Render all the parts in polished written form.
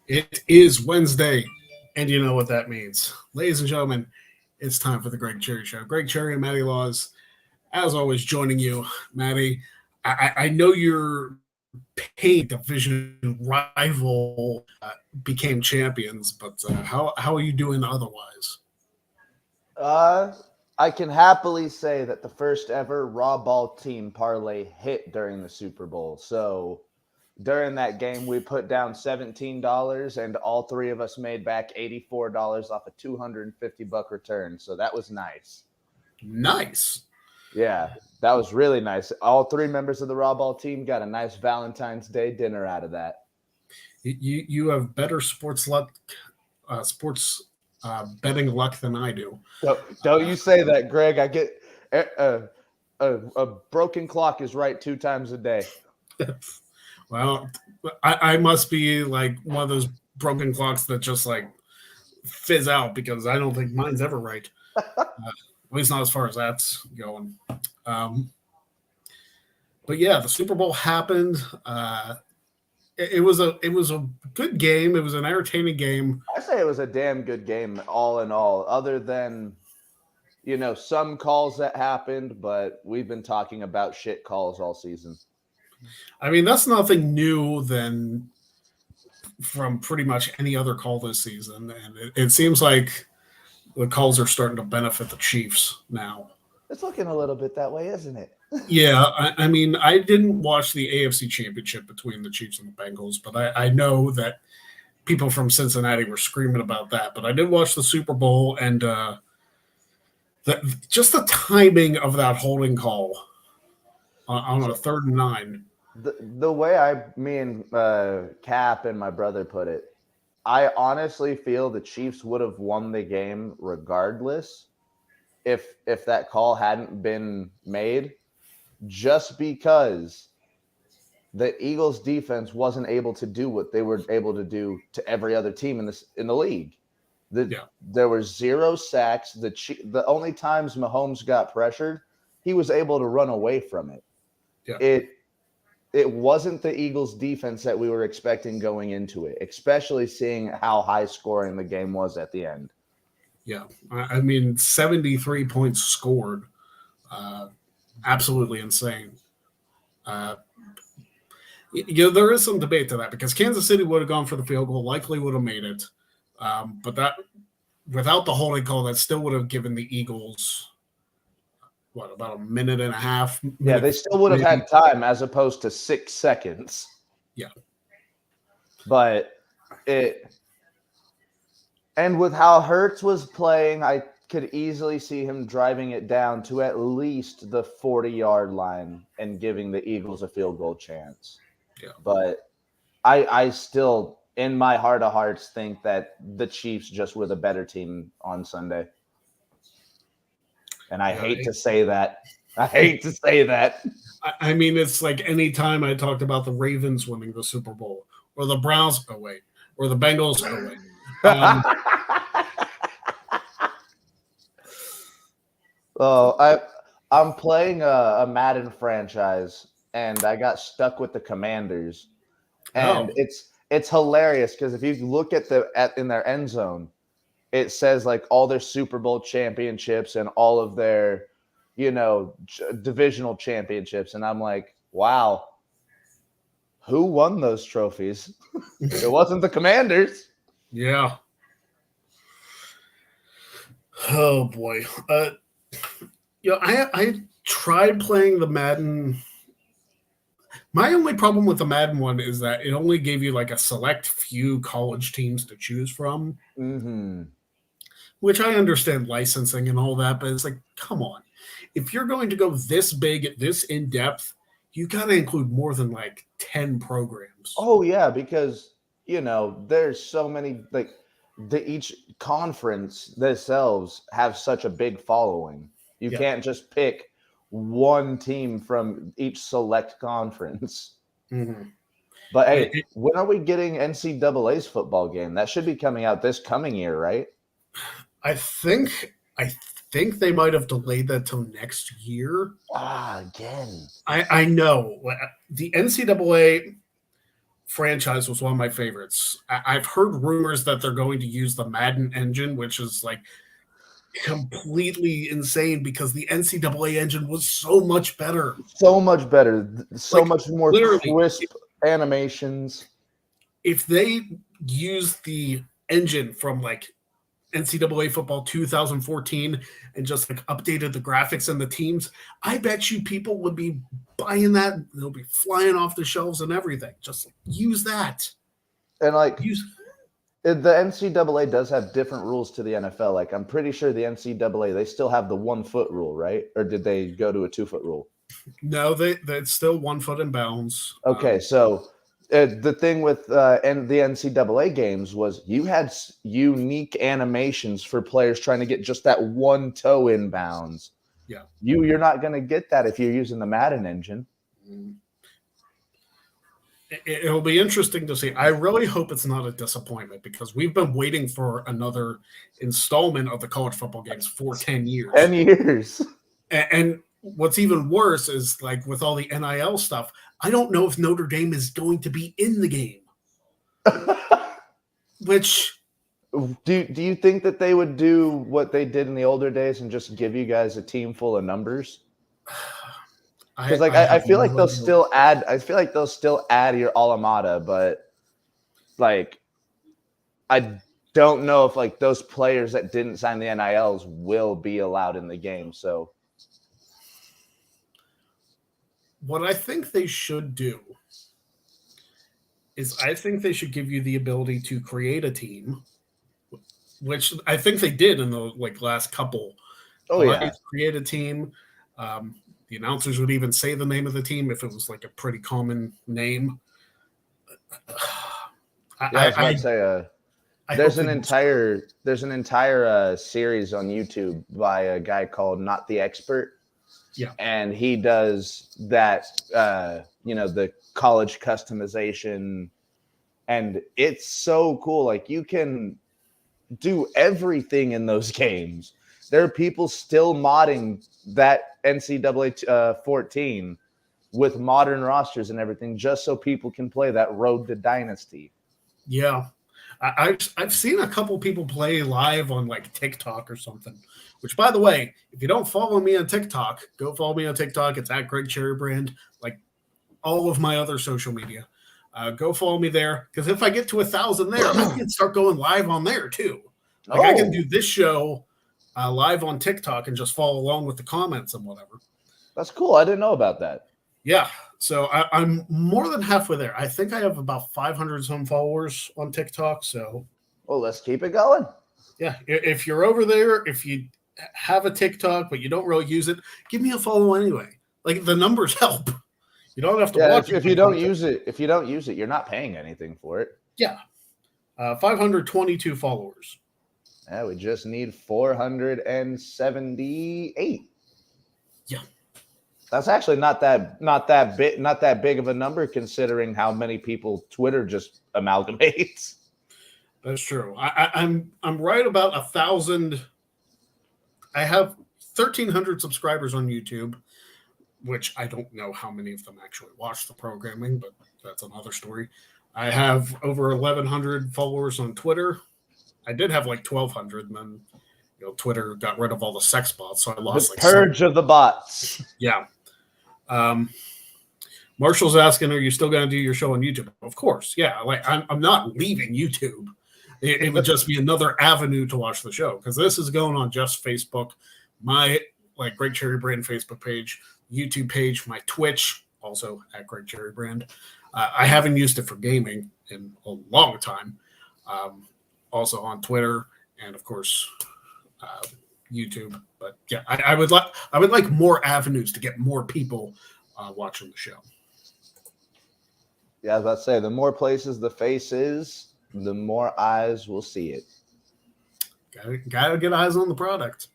It is Wednesday, and you know what that means. Ladies and gentlemen, it's time for the Greg Cherry Show. Greg Cherry and Matty Laws, as always, joining you. Matty, I know your paid division rival became champions, but how are you doing otherwise? Uh, I can happily say that the first ever Raw Ball team parlay hit during the Super Bowl. So during that game, we put down $17, and all three of us made back $84 off a $250 return. So that was nice. Nice. Yeah, that was really nice. All three members of the Raw Ball team got a nice Valentine's Day dinner out of that. You have better sports betting luck than I do. Don't you say that, Greg. I get a broken clock is right 2 times a day. Well, I must be like one of those broken clocks that just like fizz out because I don't think mine's ever right. At least not as far as that's going. But yeah, the Super Bowl happened. It was a good game. It was an entertaining game. I say it was a damn good game, all in all. Other than some calls that happened, but we've been talking about shit calls all season. I mean, that's nothing new than from pretty much any other call this season, and it seems like the calls are starting to benefit the Chiefs now. It's looking a little bit that way, isn't it? Yeah, I mean, I didn't watch the AFC Championship between the Chiefs and the Bengals, but I know that people from Cincinnati were screaming about that. But I did watch the Super Bowl, and just the timing of that holding call on a 3rd and 9. The way me and Cap and my brother put it, I honestly feel the Chiefs would have won the game regardless if that call hadn't been made, just because the Eagles defense wasn't able to do what they were able to do to every other team in the league. There were 0 sacks. The only times Mahomes got pressured, he was able to run away from it. Yeah. It wasn't the Eagles defense that we were expecting going into it, especially seeing how high scoring the game was at the end. Yeah. I mean, 73 points scored. Absolutely insane. There is some debate to that because Kansas City would have gone for the field goal, likely would have made it. But that, without the holding call, that still would have given the Eagles about a minute and a half? Yeah, they still would have had time as opposed to 6 seconds. Yeah. But and with how Hurts was playing, I could easily see him driving it down to at least the 40-yard line and giving the Eagles a field goal chance. Yeah. But I still, in my heart of hearts, think that the Chiefs just were the better team on Sunday. And I hate to say that. I mean, it's like any time I talked about the Ravens winning the Super Bowl or the Browns, or the Bengals, I'm playing a Madden franchise, and I got stuck with the Commanders. And it's hilarious because if you look at in their end zone, it says like all their Super Bowl championships and all of their, divisional championships. And I'm like, wow, who won those trophies? It wasn't the Commanders. Yeah. Oh boy. I tried playing the Madden. My only problem with the Madden one is that it only gave you like a select few college teams to choose from. Mm-hmm. Which I understand licensing and all that, but it's like, come on. If you're going to go this big, this in-depth, you got to include more than like 10 programs. Oh, yeah, because, there's so many, like, each conference themselves have such a big following. You can't just pick one team from each select conference. Mm-hmm. But, hey, when are we getting NCAA's football game? That should be coming out this coming year, right? I think they might have delayed that till next year. Again. I know. The NCAA, franchise was one of my favorites. I've heard rumors that they're going to use the Madden engine, which is like completely insane because the NCAA engine was so much better. So much better. So Like, much more crisp animations. If they use the engine from like NCAA football 2014 and just like updated the graphics and the teams, I bet you people would be buying that. They'll be flying off the shelves and everything. Just use that. And like the NCAA does have different rules to the NFL. Like I'm pretty sure the NCAA, they still have the 1 foot rule, right? Or did they go to a 2 foot rule? No, it's still 1 foot in bounds. Okay, so the thing with the NCAA games was you had unique animations for players trying to get just that 1 toe in bounds. Yeah, you're not going to get that if you're using the Madden engine. It'll be interesting to see. I really hope it's not a disappointment because we've been waiting for another installment of the college football games for 10 years. 10 years. And what's even worse is like with all the NIL stuff, I don't know if Notre Dame is going to be in the game. Which do you think that they would do what they did in the older days and just give you guys a team full of numbers? Because I feel like they'll still add. I feel like they'll still add your alma mater, but like I don't know if like those players that didn't sign the NILs will be allowed in the game. So what I think they should do is I think they should give you the ability to create a team, which I think they did in the like last couple. Oh yeah, create a team. The announcers would even say the name of the team if it was like a pretty common name. There's an entire series on YouTube by a guy called Not the Expert. Yeah, and he does that. The college customization, and it's so cool. Like you can do everything in those games. There are people still modding that NCAA 14 with modern rosters and everything just so people can play that Road to Dynasty. Yeah. I've seen a couple people play live on like TikTok or something, which by the way, if you don't follow me on TikTok, go follow me on TikTok. It's at Greg Cherry Brand, like all of my other social media. Go follow me there. Because if I get to 1,000 there, I can start going live on there too. Like I can do this show live on TikTok and just follow along with the comments and whatever. That's cool. I didn't know about that. Yeah. So I'm more than halfway there. I think I have about 500 some followers on TikTok. So, well, let's keep it going. Yeah. If you're over there, if you have a TikTok, but you don't really use it, give me a follow anyway. Like the numbers help. You don't have to watch it. If you don't use it, you're not paying anything for it. Yeah. 522 followers. Yeah, we just need 478. Yeah. That's actually not that big of a number considering how many people Twitter just amalgamates. That's true. I'm right about 1,000. I have 1,300 subscribers on YouTube, which I don't know how many of them actually watch the programming, but that's another story. I have over 1,100 followers on Twitter. I did have like 1,200, and then Twitter got rid of all the sex bots, so I lost the purge of the bots. Yeah. Marshall's asking, are you still going to do your show on YouTube? Of course. Yeah. Like I'm not leaving YouTube. It would just be another avenue to watch the show because this is going on just Facebook, my like Greg Cherry Brand Facebook page, YouTube page, my Twitch, also at Greg Cherry Brand. I haven't used it for gaming in a long time. Also on Twitter and of course YouTube. But yeah, I would like more avenues to get more people watching the show. Yeah, I was about to say, the more places the face is, the more eyes will see it. Gotta get eyes on the product.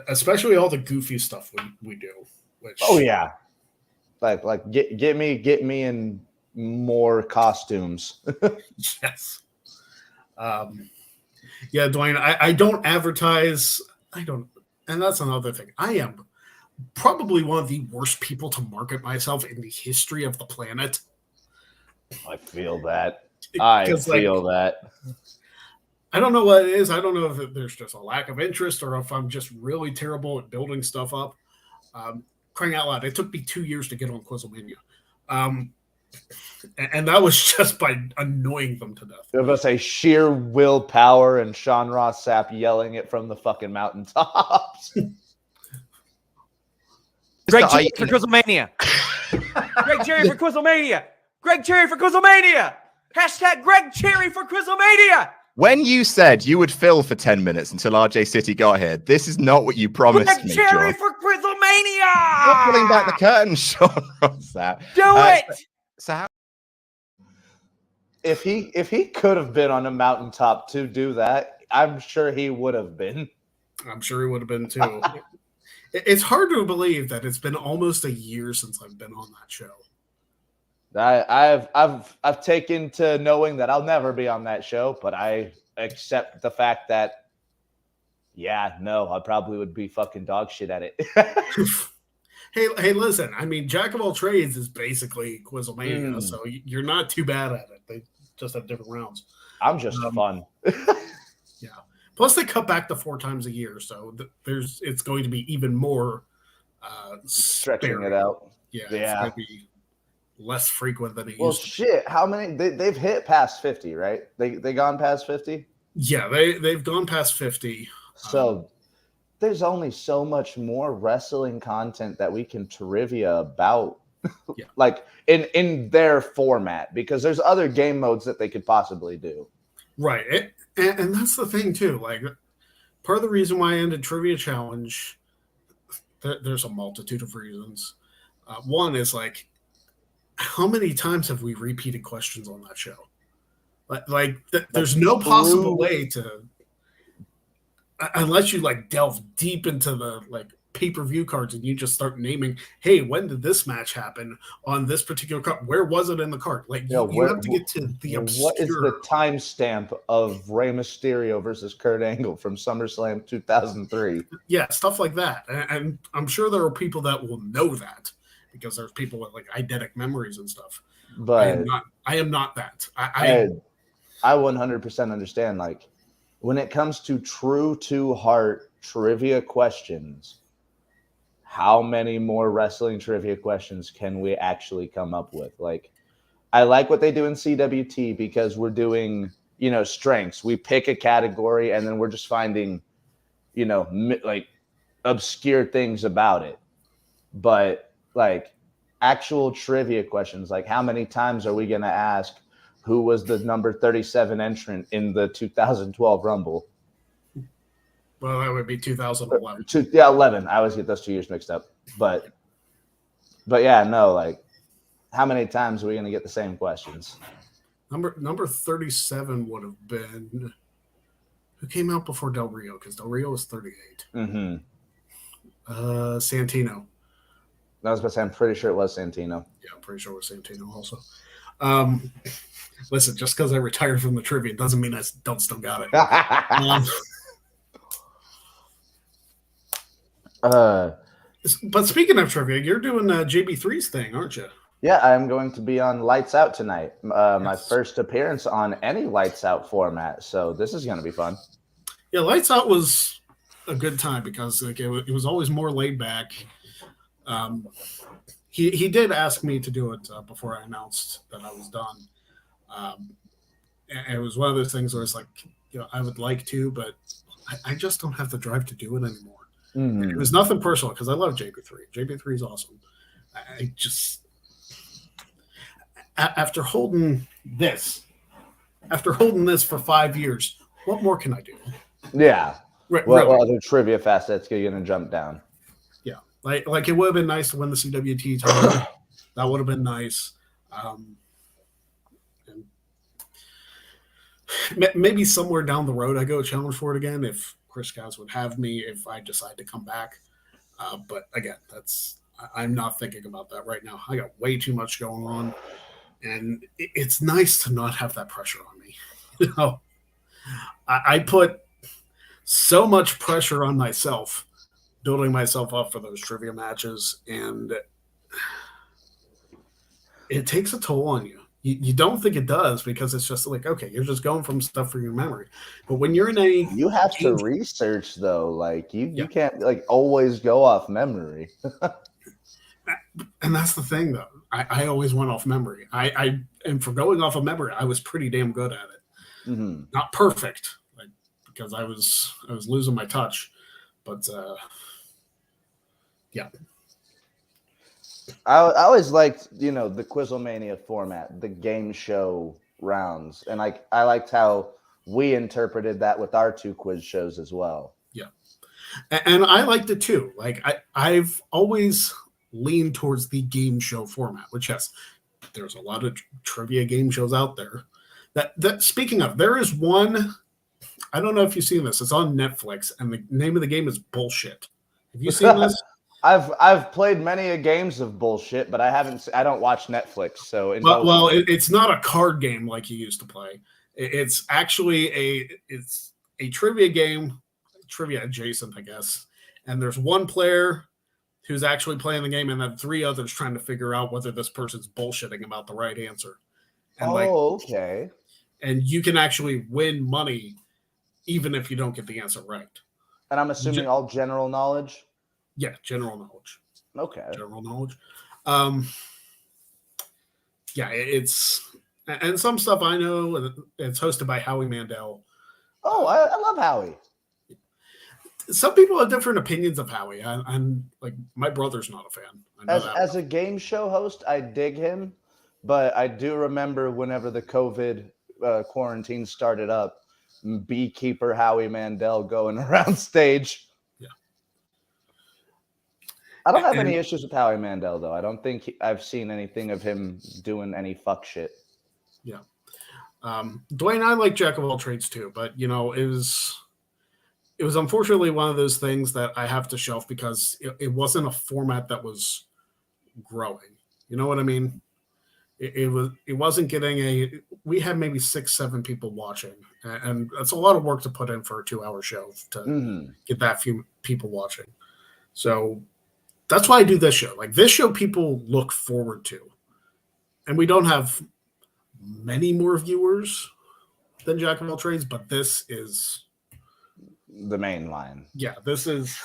Especially all the goofy stuff we do. Which, oh yeah. Like get me in more costumes. Yes. Yeah, Dwayne, I don't advertise. And that's another thing. I am probably one of the worst people to market myself in the history of the planet. I feel that. I feel that. I don't know what it is. I don't know if there's just a lack of interest or if I'm just really terrible at building stuff up. Crying out loud, it took me 2 years to get on Quizlemania. And that was just by annoying them to death. Give us a sheer willpower and Sean Ross Sapp yelling it from the fucking mountaintops. Greg Cherry for Quizlemania. Greg Cherry for Quizlemania. Greg Cherry for Quizlemania. Hashtag Greg Cherry for Quizlemania. When you said you would fill for 10 minutes until RJ City got here, this is not what you promised Greg me, Cherry John. for Quizlemania. Stop pulling back the curtain, Sean Ross Sapp. Do it. So how? If he could have been on a mountaintop to do that, I'm sure he would have been. I'm sure he would have been too. It's hard to believe that it's been almost a year since I've been on that show. I've taken to knowing that I'll never be on that show, but I accept the fact that, I probably would be fucking dog shit at it. Hey, listen. I mean, Jack of all trades is basically Quizlemania, so you're not too bad at it. They just have different rounds. I'm just fun. Yeah. Plus, they cut back to 4 times a year, so it's going to be even more Stretching sparing. it out. Yeah. It's going to be less frequent than it used to. Shit. How many? They've hit past 50, right? They gone past 50? Yeah, they've gone past 50. So there's only so much more wrestling content that we can trivia about. Yeah. Like in their format, because there's other game modes that they could possibly do. Right. And that's the thing, too. Like, part of the reason why I ended Trivia Challenge, there's a multitude of reasons. One is, like, how many times have we repeated questions on that show? There's no possible way to, unless you, like, delve deep into the, like, pay-per-view cards and you just start naming, hey, when did this match happen on this particular card? Where was it in the card? Like, you have to get to the obscure. What is the timestamp of Rey Mysterio versus Kurt Angle from SummerSlam 2003? Yeah, stuff like that. And I'm sure there are people that will know that because there's people with, like, eidetic memories and stuff. But I am not that. I 100% understand. Like, when it comes to true to heart trivia questions, how many more wrestling trivia questions can we actually come up with? Like, I like what they do in CWT because we're doing, strengths. We pick a category and then we're just finding, like obscure things about it. But like actual trivia questions, like how many times are we going to ask who was the number 37 entrant in the 2012 Rumble? Well, that would be 2011. 11. I always get those 2 years mixed up. But yeah, no, like, how many times are we going to get the same questions? Number 37 would have been who came out before Del Rio, because Del Rio was 38. Mm-hmm. Santino. I was about to say, I'm pretty sure it was Santino. Yeah, I'm pretty sure it was Santino also. Listen, just because I retired from the trivia doesn't mean I don't still got it. But speaking of trivia, you're doing JB3's thing, aren't you? Yeah, I'm going to be on Lights Out tonight. My first appearance on any Lights Out format, so this is going to be fun. Yeah, Lights Out was a good time because like it was always more laid back. He did ask me to do it before I announced that I was done. And it was one of those things where it's like, I would like to, but I just don't have the drive to do it anymore. Mm-hmm. It was nothing personal because I love JB3. JB3 is awesome. I just after holding this for 5 years, what more can I do? Yeah. What really. Other trivia facets are you going to jump down? Yeah. Like it would have been nice to win the CWT title. That would have been nice. And maybe somewhere down the road I go challenge for it again if Chris Cows would have me if I decide to come back. But again, I'm not thinking about that right now. I got way too much going on. And it's nice to not have that pressure on me. I put so much pressure on myself, building myself up for those trivia matches, and it takes a toll on you. You don't think it does because it's just like, okay, you're just going from stuff from your memory. But when you're in a You have to game- research though. Like you Yeah. can't like always go off memory. and that's the thing though. I always went off memory. And for going off of memory, I was pretty damn good at it. Mm-hmm. Not perfect, like, because I was losing my touch, but yeah. I always liked, the Quizlemania format, the game show rounds, and I liked how we interpreted that with our 2 quiz shows as well. Yeah, and I liked it too. Like I've always leaned towards the game show format, which yes, there's a lot of trivia game shows out there. That speaking of, there is one. I don't know if you've seen this. It's on Netflix, and the name of the game is Bullshit. Have you seen this? I've played many a games of bullshit, but I don't watch Netflix. So it's not a card game like you used to play. It's actually a trivia game, trivia adjacent, I guess. And there's one player who's actually playing the game, and then 3 others trying to figure out whether this person's bullshitting about the right answer. And okay. And you can actually win money even if you don't get the answer right. And I'm assuming all general knowledge. Yeah, general knowledge. Okay. General knowledge. Yeah, and some stuff I know. It's hosted by Howie Mandel. Oh, I love Howie. Some people have different opinions of Howie. I'm like, my brother's not a fan. I know As a game show host, I dig him, but I do remember whenever the COVID quarantine started up, beekeeper Howie Mandel going around stage. I don't have any issues with Howie Mandel, though. I don't think I've seen anything of him doing any fuck shit. Yeah. Dwayne, I like Jack of all trades, too. But, it was unfortunately one of those things that I have to shelf because it wasn't a format that was growing. You know what I mean? It wasn't getting we had maybe 6-7 people watching. And that's a lot of work to put in for a 2-hour show to get that few people watching. So that's why I do this show. Like this show, people look forward to, and we don't have many more viewers than Jack of all trades, but this is the main line. Yeah, this is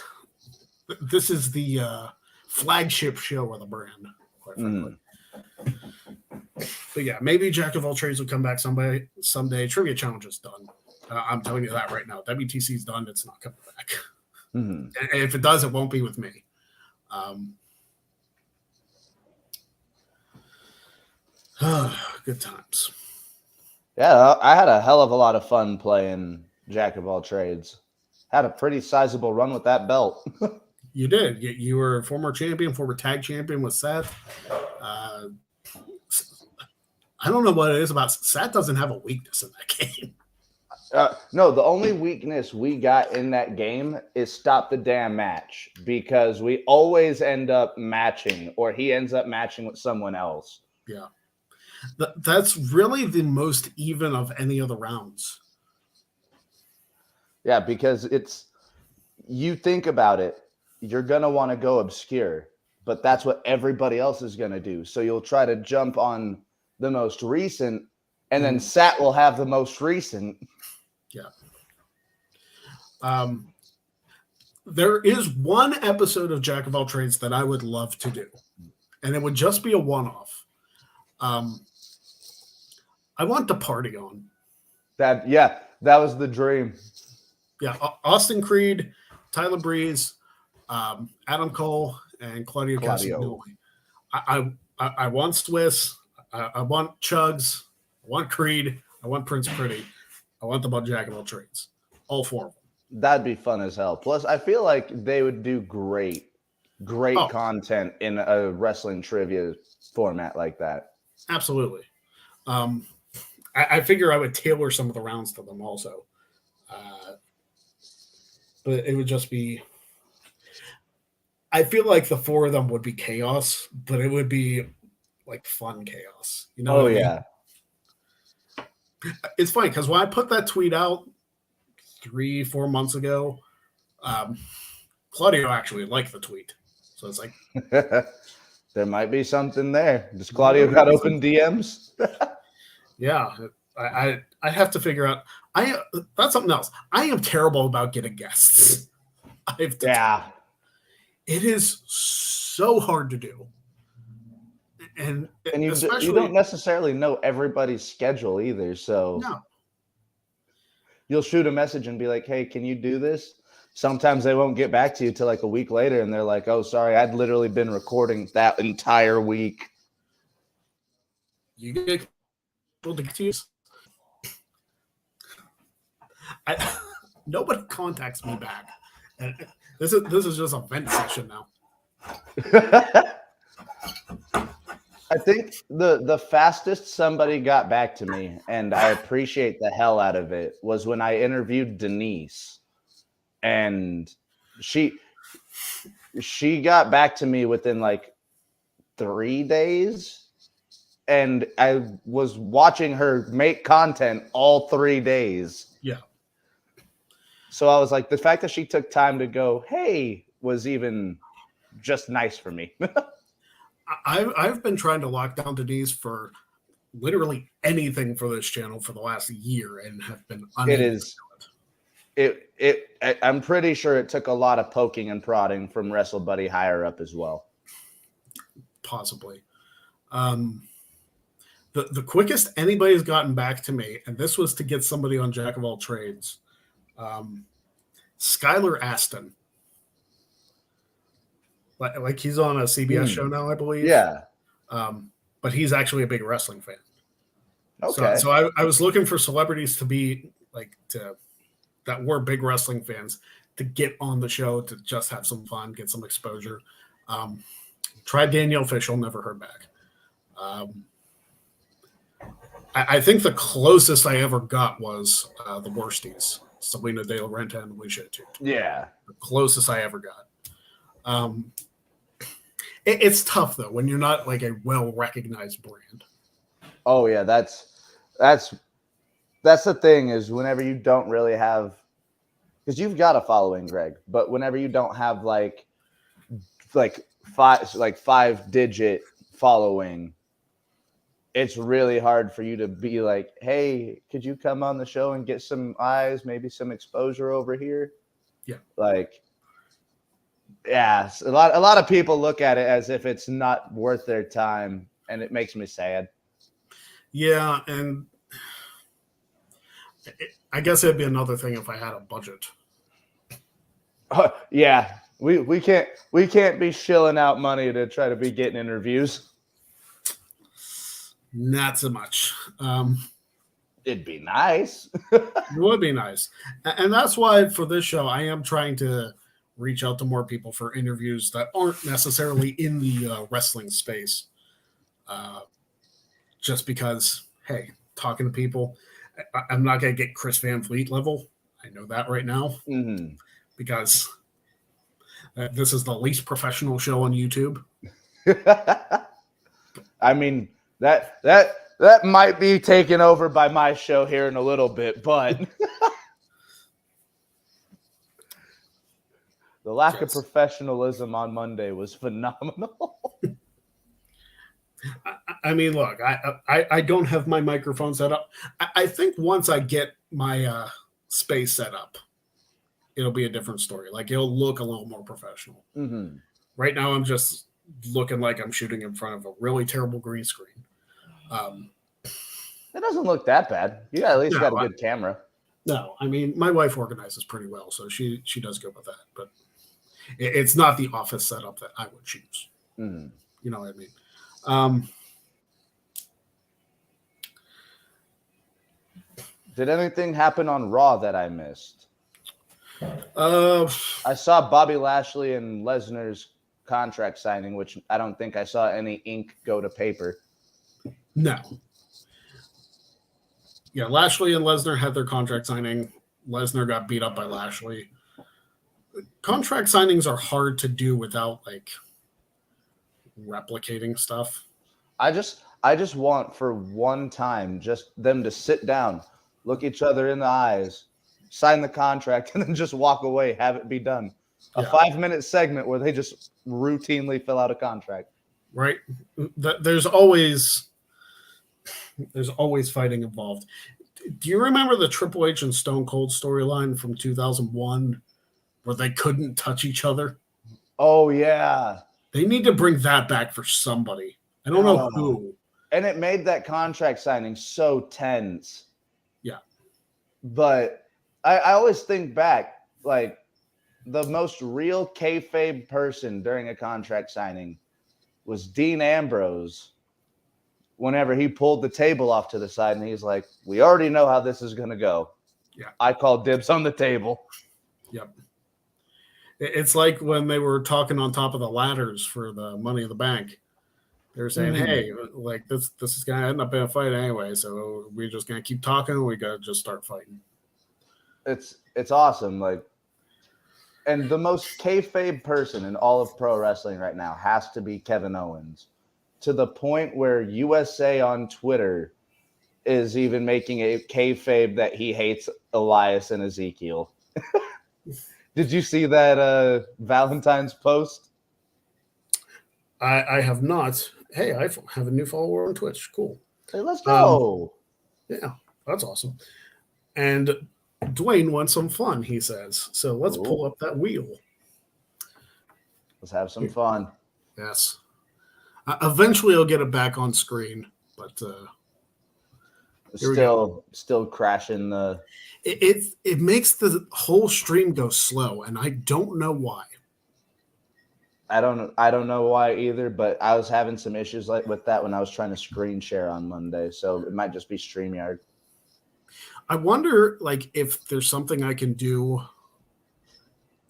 the flagship show of the brand, quite frankly. But yeah, maybe Jack of all trades will come back someday. Trivia challenge is done. I'm telling you that right now. WTC is done. It's not coming back. And if it does, it won't be with me. Good times. Yeah, I had a hell of a lot of fun playing Jack of all trades. Had a pretty sizable run with that belt. You did. You were a former champion, former tag champion with Seth. I don't know what it is about Seth. Doesn't have a weakness in that game. No, the only weakness we got in that game is stop the damn match because we always end up matching or he ends up matching with someone else. Yeah. That's really the most even of any of the rounds. Yeah, because you think about it, you're going to want to go obscure, but that's what everybody else is going to do. So you'll try to jump on the most recent, and then Sat will have the most recent. Yeah. There is one episode of Jack of all trades that I would love to do, and it would just be a one-off. I want to party on. That was the dream. Yeah, Austin Creed, Tyler Breeze, Adam Cole, and Claudio Castagnoli. I want Swiss. I want Chugs. I want Creed. I want Prince Pretty. I want them on Jack of all trades. All 4 of them. That'd be fun as hell. Plus, I feel like they would do great content in a wrestling trivia format like that. Absolutely. I figure I would tailor some of the rounds to them also. But it would just be... I feel like the 4 of them would be chaos, but it would be like fun chaos. You know? Oh, yeah. It's funny because when I put that tweet out 3-4 months ago, Claudio actually liked the tweet. So it's like... There might be something there. Does Claudio got open DMs? Yeah, I have to figure out. That's something else. I am terrible about getting guests. Yeah. It is so hard to do, and you especially don't necessarily know everybody's schedule either. So no. You'll shoot a message and be like, "Hey, can you do this?" Sometimes they won't get back to you till like a week later, and they're like, "Oh, sorry, I'd literally been recording that entire week." You get people to confuse. Nobody contacts me back. And this is just a vent session now. I think the fastest somebody got back to me, and I appreciate the hell out of it, was when I interviewed Denise, and she got back to me within like 3 days, and I was watching her make content all 3 days. Yeah. So I was like, the fact that she took time to go, hey, was even just nice for me. I've been trying to lock down Denise for literally anything for this channel for the last year and have been unable to do it. I'm pretty sure it took a lot of poking and prodding from WrestleBuddy higher up as well. Possibly. The quickest anybody's gotten back to me, and this was to get somebody on Jack of All Trades, Skylar Aston. Like he's on a CBS show now, I believe. Yeah. But he's actually a big wrestling fan. Okay. So I was looking for celebrities to be that were big wrestling fans to get on the show to just have some fun, get some exposure. Tried Danielle Fishel, never heard back. I think the closest I ever got was the Worsties, Selena De La Renta and Alicia Atout. Yeah. The closest I ever got. It's tough though when you're not like a well-recognized brand. Oh yeah, that's the thing, is whenever you don't really have, because you've got a following, Greg, but whenever you don't have like 5-digit following, it's really hard for you to be like, hey, could you come on the show and get some eyes, maybe some exposure over here? Yeah. Like, yeah, a lot of people look at it as if it's not worth their time, and it makes me sad. Yeah, and I guess it'd be another thing if I had a budget. Yeah, we can't be shilling out money to try to be getting interviews. Not so much. It'd be nice. It would be nice, and that's why for this show I am trying to reach out to more people for interviews that aren't necessarily in the wrestling space. Just because, hey, talking to people, I'm not going to get Chris Van Fleet level. I know that right now, because this is the least professional show on YouTube. I mean, that might be taken over by my show here in a little bit, but the lack of professionalism on Monday was phenomenal. I mean, look, I don't have my microphone set up. I think once I get my space set up, it'll be a different story. Like, it'll look a little more professional. Mm-hmm. Right now, I'm just looking like I'm shooting in front of a really terrible green screen. It doesn't look that bad. You at least got a good camera. No, I mean, my wife organizes pretty well, so she does good with that. But it's not the office setup that I would choose. Mm-hmm. You know what I mean? Did anything happen on Raw that I missed? I saw Bobby Lashley and Lesnar's contract signing, which I don't think I saw any ink go to paper. No. Yeah, Lashley and Lesnar had their contract signing. Lesnar got beat up by Lashley. Contract signings are hard to do without like replicating stuff. I just want for one time just them to sit down, look each other in the eyes, sign the contract, and then just walk away, have it be done. A 5-minute segment where they just routinely fill out a contract. Right? There's always There's always fighting involved. Do you remember the Triple H and Stone Cold storyline from 2001 where they couldn't touch each other? Oh, yeah. They need to bring that back for somebody. I don't know who. And it made that contract signing so tense. Yeah. But I always think back, like, the most real kayfabe person during a contract signing was Dean Ambrose. Whenever he pulled the table off to the side and he's like, we already know how this is going to go. Yeah. I call dibs on the table. Yep. It's like when they were talking on top of the ladders for the Money in the Bank. They were saying, hey, like this is going to end up in a fight anyway. So we're just going to keep talking. We got to just start fighting. It's awesome. Like, and the most kayfabe person in all of pro wrestling right now has to be Kevin Owens, to the point where USA on Twitter is even making a kayfabe that he hates Elias and Ezekiel. Did you see that Valentine's post? I have not. Hey, I have a new follower on Twitch. Cool. Hey, let's go. Yeah, that's awesome. And Dwayne wants some fun, he says. So let's pull up that wheel. Let's have some fun. Yes. Eventually, I'll get it back on screen, but still crashing the. It makes the whole stream go slow, and I don't know why. I don't know why either, but I was having some issues with that when I was trying to screen share on Monday, so it might just be StreamYard. I wonder, like, if there's something I can do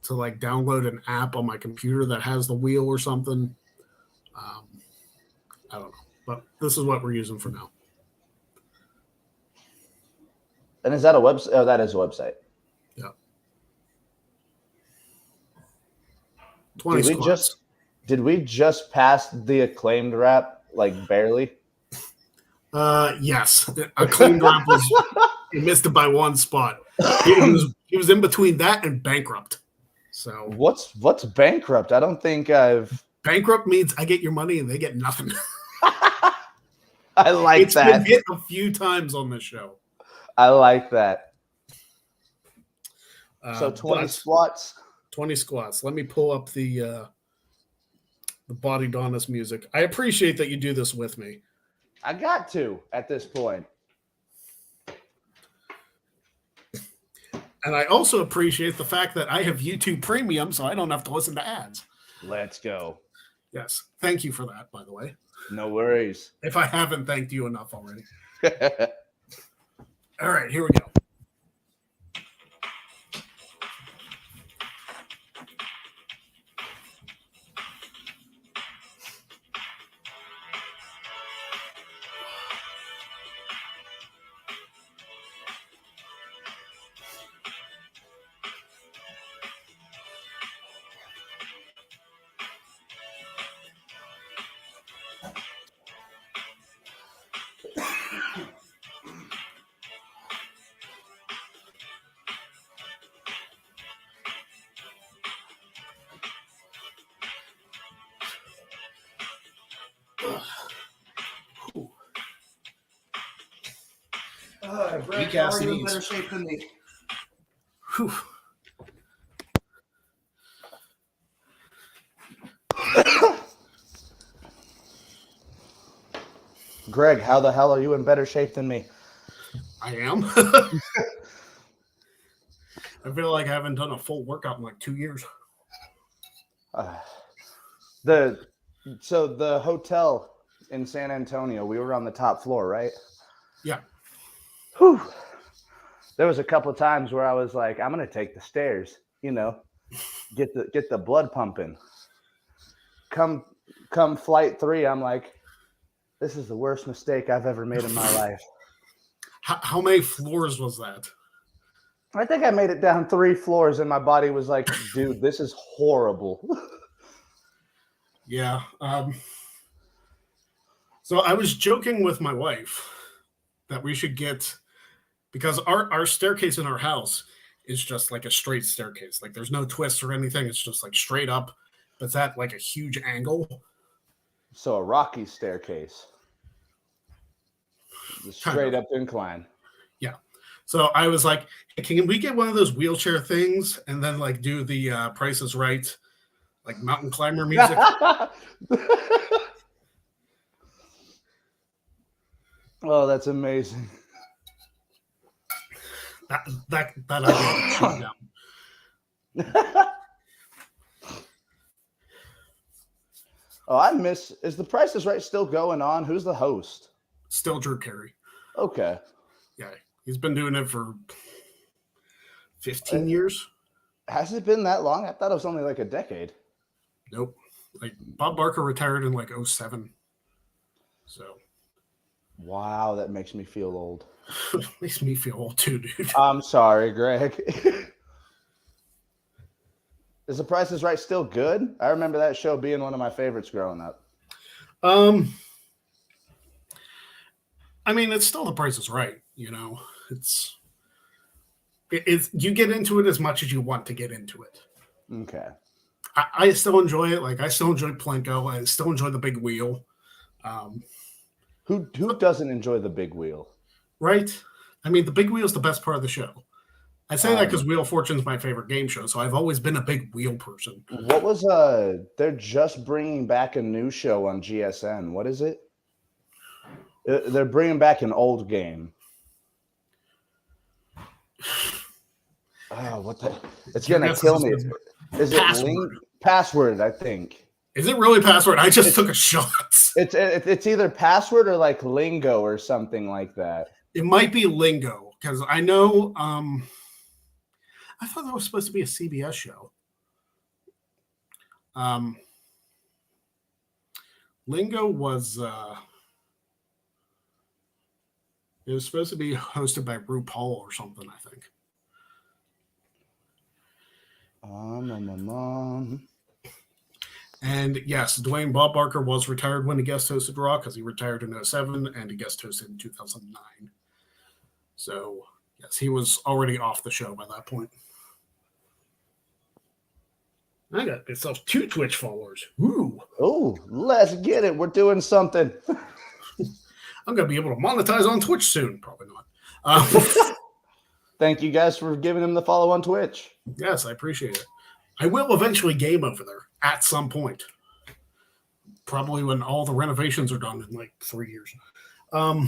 to like download an app on my computer that has the wheel or something. I don't know, but this is what we're using for now. And is that a website? Oh, that is a website. Yeah. 20 squats. Did we just pass the Acclaimed rap, like, barely? Yes. Acclaimed rap was he missed it by one spot. He was in between that and Bankrupt. So what's Bankrupt? I don't think I've. Bankrupt means I get your money and they get nothing. I like it's that. It's been hit a few times on this show. I like that. So 20 squats. 20 squats. Let me pull up the Body Donis music. I appreciate that you do this with me. I got to at this point. And I also appreciate the fact that I have YouTube Premium, so I don't have to listen to ads. Let's go. Yes. Thank you for that, by the way. No worries. If I haven't thanked you enough already. All right, here we go. Greg, how are you in better shape than me? Whew. Greg, how the hell are you in better shape than me? I am. I feel like I haven't done a full workout in like 2 years. The hotel in San Antonio, we were on the top floor, right? Yeah. Whew. There was a couple of times where I was like, I'm gonna take the stairs, get the blood pumping. Come flight 3, I'm like, this is the worst mistake I've ever made in my life. How many floors was that? I think I made it down 3 floors and my body was like, dude, this is horrible. Yeah. So I was joking with my wife that we should get, because our staircase in our house is just like a straight staircase. Like there's no twists or anything. It's just like straight up, but it's at like a huge angle. So a rocky staircase. The straight up incline. Yeah. So I was like, hey, can we get one of those wheelchair things and then like do the Price is Right, like mountain climber music? Oh, that's amazing. That idea shoot down. Oh, is the Price is Right still going on? Who's the host? Still Drew Carey. Okay. Yeah. He's been doing it for 15 years. Has it been that long? I thought it was only like a decade. Nope. Like Bob Barker retired in like 07. So. Wow, that makes me feel old. Makes me feel old too, dude. I'm sorry, Greg. Is the Price is Right still good? I remember that show being one of my favorites growing up. I mean, it's still the Price is Right, you know. It's you get into it as much as you want to get into it. Okay. I still enjoy it. Like I still enjoy Plinko. I still enjoy the big wheel. Who doesn't enjoy the big wheel? Right? I mean, the big wheel is the best part of the show. I say that because Wheel of Fortune is my favorite game show, so I've always been a big wheel person. What was they're just bringing back a new show on GSN. What is it? They're bringing back an old game. Oh, what the? It's gonna kill me. Is it Password? I think. Is it really Password? I just took a shot. It's either Password or like Lingo or something like that. It might be Lingo because I know. I thought that was supposed to be a CBS show. Lingo was. It was supposed to be hosted by RuPaul or something, I think. And yes, Dwayne Bob Barker was retired when he guest hosted Raw because he retired in 07 and he guest hosted in 2009. So, yes, he was already off the show by that point. I got myself 2 Twitch followers. Ooh. Oh, let's get it. We're doing something. I'm going to be able to monetize on Twitch soon. Probably not. Thank you guys for giving him the follow on Twitch. Yes, I appreciate it. I will eventually game over there at some point. Probably when all the renovations are done in like 3 years. Are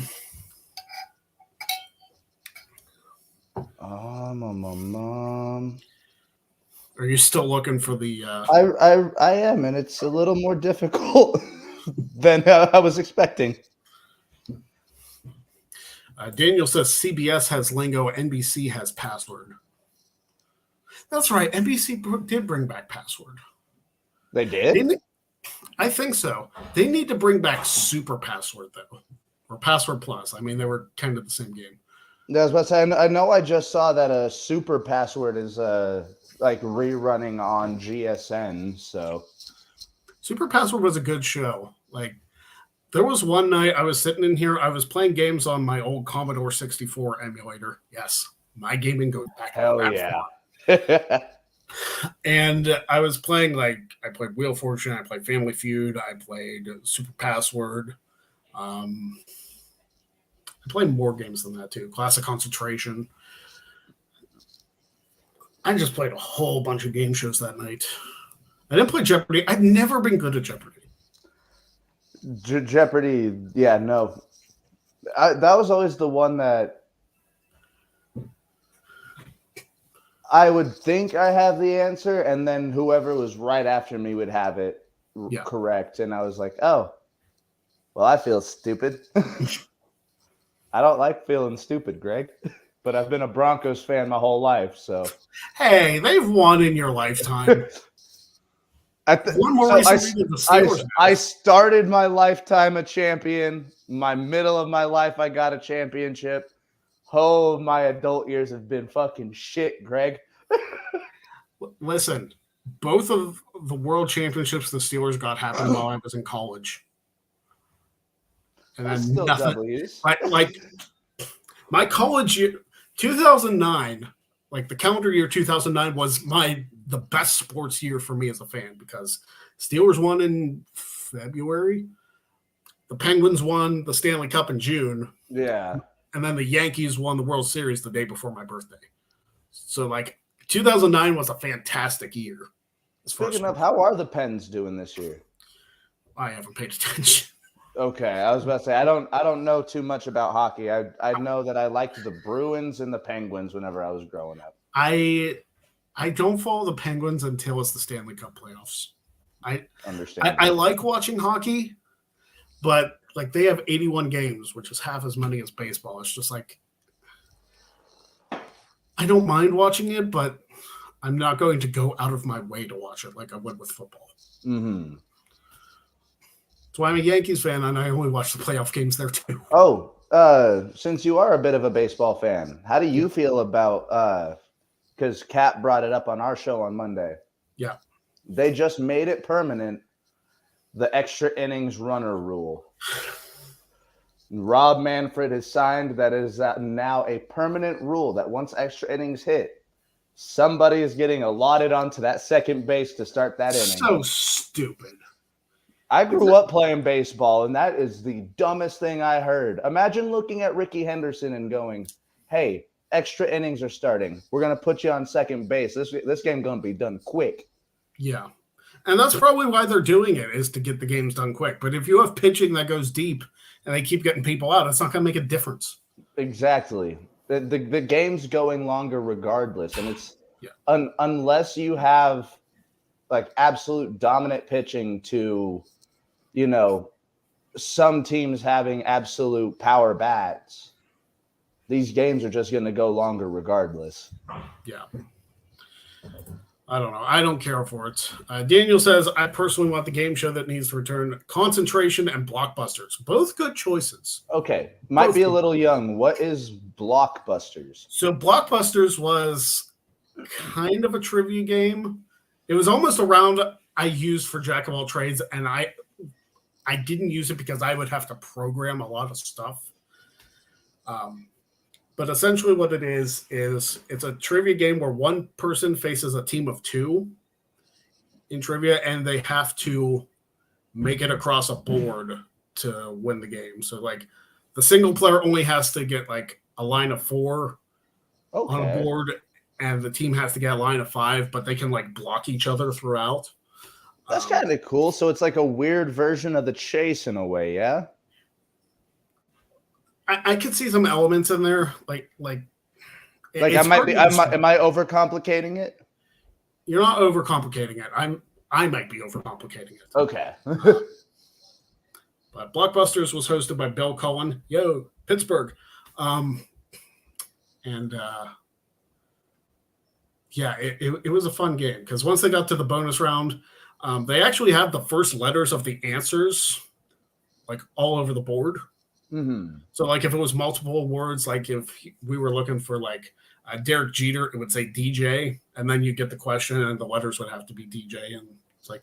you still looking for the? I am, and it's a little more difficult than I was expecting. Daniel says CBS has Lingo, NBC has Password. That's right. NBC did bring back Password. They did? I think so. They need to bring back Super Password, though, or Password Plus. I mean, they were kind of the same game. Yeah, I was about to say, I know I just saw that a Super Password is like rerunning on GSN. So Super Password was a good show. Like, there was one night I was sitting in here. I was playing games on my old Commodore 64 emulator. Yes, my gaming goes back. Hell yeah. And I was playing, like, I played Wheel of Fortune, I played Family Feud, I played Super Password. I played more games than that, too. Classic Concentration. I just played a whole bunch of game shows that night. I didn't play Jeopardy. I've never been good at Jeopardy. Jeopardy, yeah, no. That was always the one that I would think I have the answer, and then whoever was right after me would have it correct. And I was like, oh, well, I feel stupid. I don't like feeling stupid, Greg, but I've been a Broncos fan my whole life. So, hey, they've won in your lifetime. One more reason the Steelers. I started my lifetime a champion. My middle of my life, I got a championship. Oh, my adult years have been fucking shit, Greg. Listen, both of the world championships the Steelers got happened while I was in college. And then still nothing. W's. Like my college year, 2009, like the calendar year 2009 was the best sports year for me as a fan because Steelers won in February. the Penguins won the Stanley Cup in June. Yeah. And then the Yankees won the World Series the day before my birthday. So, like, 2009 was a fantastic year. Speaking of, how are the Pens doing this year? I haven't paid attention. Okay, I was about to say I don't know too much about hockey. I know that I liked the Bruins and the Penguins whenever I was growing up. I don't follow the Penguins until it's the Stanley Cup playoffs. I understand. I like watching hockey, but like they have 81 games, which is half as many as baseball. It's just like I don't mind watching it, but I'm not going to go out of my way to watch it like I would with football. Mm-hmm. That's why I'm a Yankees fan, and I only watch the playoff games there too. Oh, since you are a bit of a baseball fan, how do you feel about because Cap brought it up on our show on Monday. Yeah. They just made it permanent, the extra innings runner rule. Rob Manfred has signed that is now a permanent rule that once extra innings hit, somebody is getting allotted onto that second base to start that inning. So stupid. I grew up playing baseball, and that is the dumbest thing I heard. Imagine looking at Ricky Henderson and going, hey, extra innings are starting. We're going to put you on second base. This game going to be done quick. Yeah. And that's probably why they're doing it, is to get the games done quick. But if you have pitching that goes deep and they keep getting people out, it's not going to make a difference. Exactly. The game's going longer regardless. And it's unless you have like absolute dominant pitching to, you know, some teams having absolute power bats, these games are just going to go longer regardless. Yeah. I don't know. I don't care for it. Daniel says, I personally want the game show that needs to return concentration and blockbusters. Both good choices. Okay. Might be a little young. What is blockbusters? So blockbusters was kind of a trivia game. It was almost a round I used for Jack of all trades, and I didn't use it because I would have to program a lot of stuff. But essentially what it is it's a trivia game where one person faces a team of two in trivia, and they have to make it across a board to win the game. So, like, the single player only has to get, like, a line of 4 on a board, and the team has to get a line of 5, but they can, like, block each other throughout. That's kind of cool. So it's like a weird version of the chase in a way, yeah? I could see some elements in there, like am I overcomplicating it? You're not overcomplicating it. I might be overcomplicating it. Okay. But Blockbusters was hosted by Bill Cullen. Yo, Pittsburgh. It was a fun game because once they got to the bonus round, they actually had the first letters of the answers like all over the board. Mm-hmm. So, like, if it was multiple words, like if we were looking for like Derek Jeter, it would say DJ, and then you get the question, and the letters would have to be DJ, and it's like,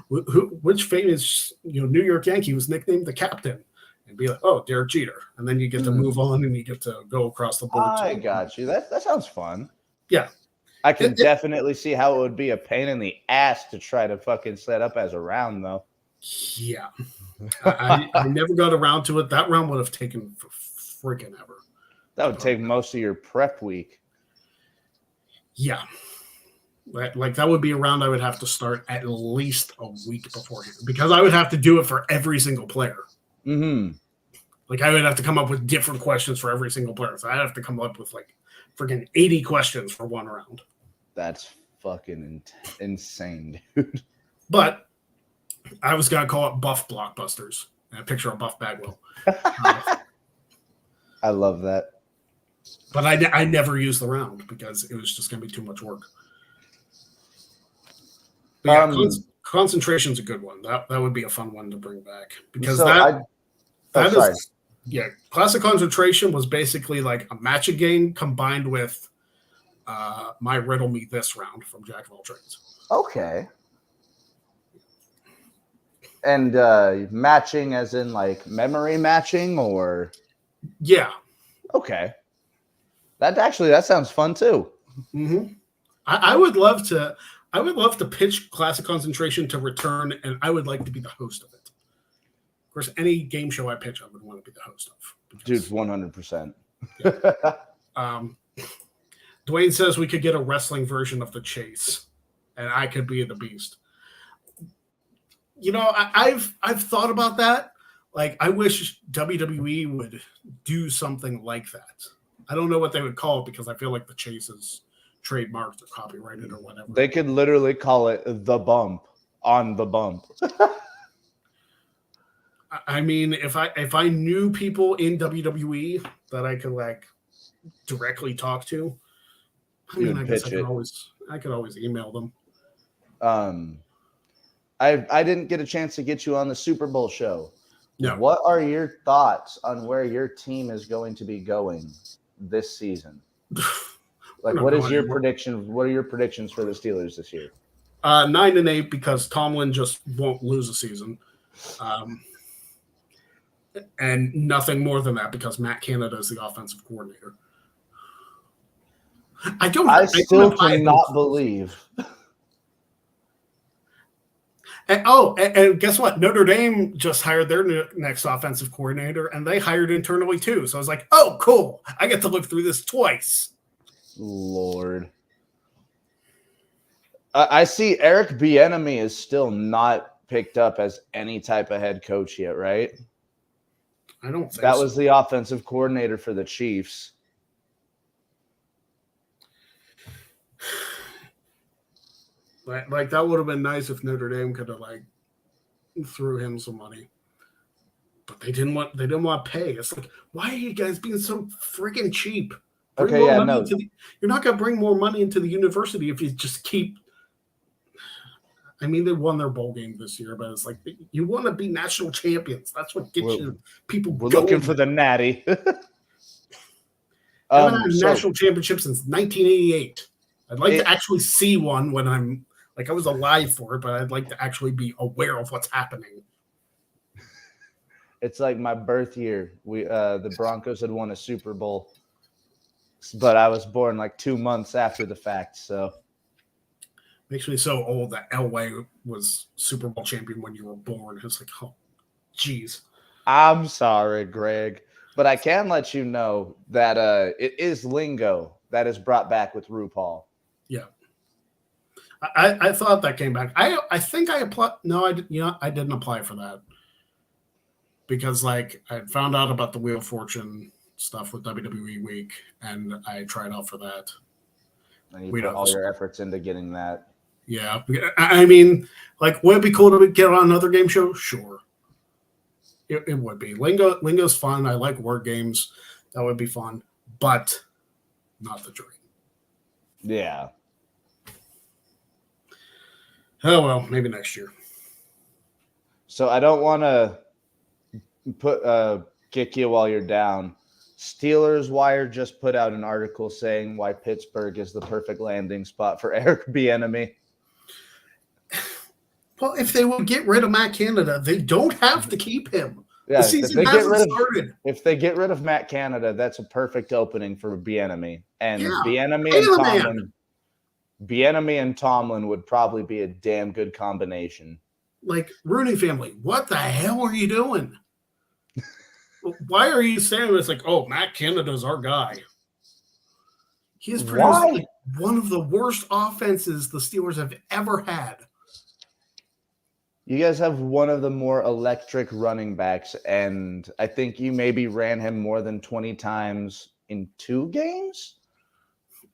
which famous New York Yankee was nicknamed the Captain? And be like, oh, Derek Jeter, and then you get to move on, and you get to go across the board. I got you. That sounds fun. Yeah, I can definitely see how it would be a pain in the ass to try to fucking set up as a round, though. Yeah. I never got around to it. That round would have taken for freaking ever. That would take most of your prep week. Yeah. Like that would be a round I would have to start at least a week beforehand because I would have to do it for every single player. Mm-hmm. Like I would have to come up with different questions for every single player. So I'd have to come up with like freaking 80 questions for one round. That's fucking insane, dude. But I was going to call it Buff Blockbusters and a picture of Buff Bagwell. I love that. But I never used the round because it was just going to be too much work. But yeah, concentration's a good one. That would be a fun one to bring back because classic concentration was basically like a matching game combined with my Riddle Me This round from Jack of all trades. Okay. And matching as in like memory matching or? Yeah. Okay. That sounds fun too. Mm-hmm. I would love to pitch Classic Concentration to return, and I would like to be the host of it. course, any game show I pitch, I would want to be the host of. Dude, 100%. Dwayne says we could get a wrestling version of the chase, and I could be the Beast. You know, I've thought about that. Like, I wish WWE would do something like that. I don't know what they would call it because I feel like the chase is trademarked or copyrighted or whatever. They could literally call it the bump on the bump. I mean, if I knew people in WWE that I could like directly talk to, I mean, I guess I could always email them. I didn't get a chance to get you on the Super Bowl show. No. What are your thoughts on where your team is going to be going this season? Like, what is your prediction? What are your predictions for the Steelers this year? 9-8 because Tomlin just won't lose a season. And nothing more than that because Matt Canada is the offensive coordinator. I still cannot believe. And guess what? Notre Dame just hired their next offensive coordinator, and they hired internally too. So I was like, oh, cool. I get to look through this twice. Lord. I see Eric Bieniemy is still not picked up as any type of head coach yet, right? I don't think that so. was the offensive coordinator for the Chiefs. Like that would have been nice if Notre Dame could have like threw him some money, but they didn't want to pay. It's like, why are you guys being so freaking cheap? You're not gonna bring more money into the university if you just keep. I mean, they won their bowl game this year, but it's like you want to be national champions. That's what gets you people. We're looking for the natty. I haven't had a national championship since 1988. I'd like to actually see one when I'm like I was alive for it, but I'd like to actually be aware of what's happening. It's like my birth year. The Broncos had won a Super Bowl, but I was born like 2 months after the fact. So makes me so old that Elway was Super Bowl champion when you were born. It's like, oh, geez. I'm sorry, Greg, but I can let you know that it is lingo that is brought back with RuPaul. Yeah. I thought that came back. I think I applied. No, I didn't apply for that because like I found out about the Wheel of Fortune stuff with WWE Week, and I tried out for that. And you put all your efforts into getting that. Yeah, I mean, like, would it be cool to get on another game show? Sure, it would be. Lingo's fun. I like word games. That would be fun, but not the dream. Yeah. Oh, well, maybe next year. So I don't want to kick you while you're down. Steelers Wire just put out an article saying why Pittsburgh is the perfect landing spot for Eric Bieniemy. Well, if they would get rid of Matt Canada, they don't have to keep him. Yeah, the season hasn't started. If they get rid of Matt Canada, that's a perfect opening for Bieniemy. And Yeah. Bieniemy and Tomlin would probably be a damn good combination. Like, Rooney family, what the hell are you doing? Why are you saying it's like, oh, Matt Canada's our guy? He has produced like one of the worst offenses the Steelers have ever had. You guys have one of the more electric running backs, and I think you maybe ran him more than 20 times in 2 games?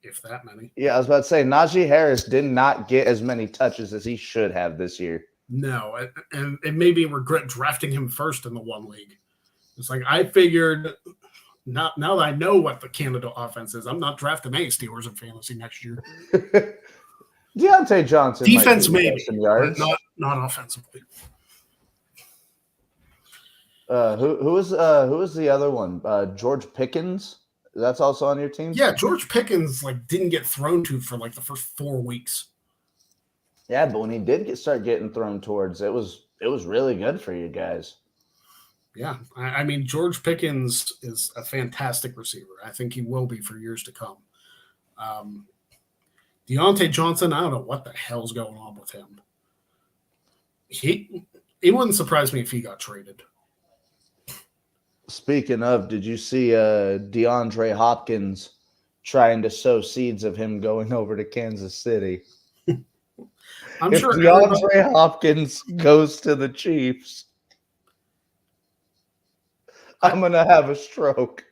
If that many. Yeah, I was about to say, Najee Harris did not get as many touches as he should have this year. No, and it made me regret drafting him first in the one league. It's like I figured now that I know what the Canada offense is, I'm not drafting any Steelers in fantasy next year. Deontay Johnson. Defense maybe, but not offensively. Who was the other one? George Pickens. That's also on your team? Yeah, George Pickens like didn't get thrown to for like the first 4 weeks. Yeah, but when he did start getting thrown towards, it was really good for you guys. Yeah, I mean, George Pickens is a fantastic receiver. I think he will be for years to come. Deontay Johnson, I don't know what the hell's going on with him. It wouldn't surprise me if he got traded. Speaking of, did you see DeAndre Hopkins trying to sow seeds of him going over to Kansas City? I'm If sure DeAndre Hopkins goes to the Chiefs, I'm going to have a stroke.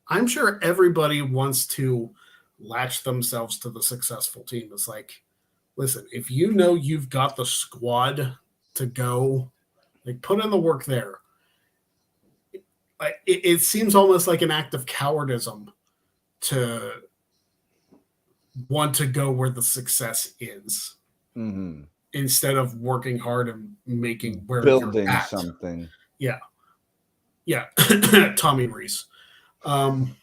I'm sure everybody wants to latch themselves to the successful team. It's like, listen, if you know you've got the squad to go, like put in the work there. It seems almost like an act of cowardism to want to go where the success is instead of working hard and making where building you're at. something. Yeah. Tommy Reese. I'm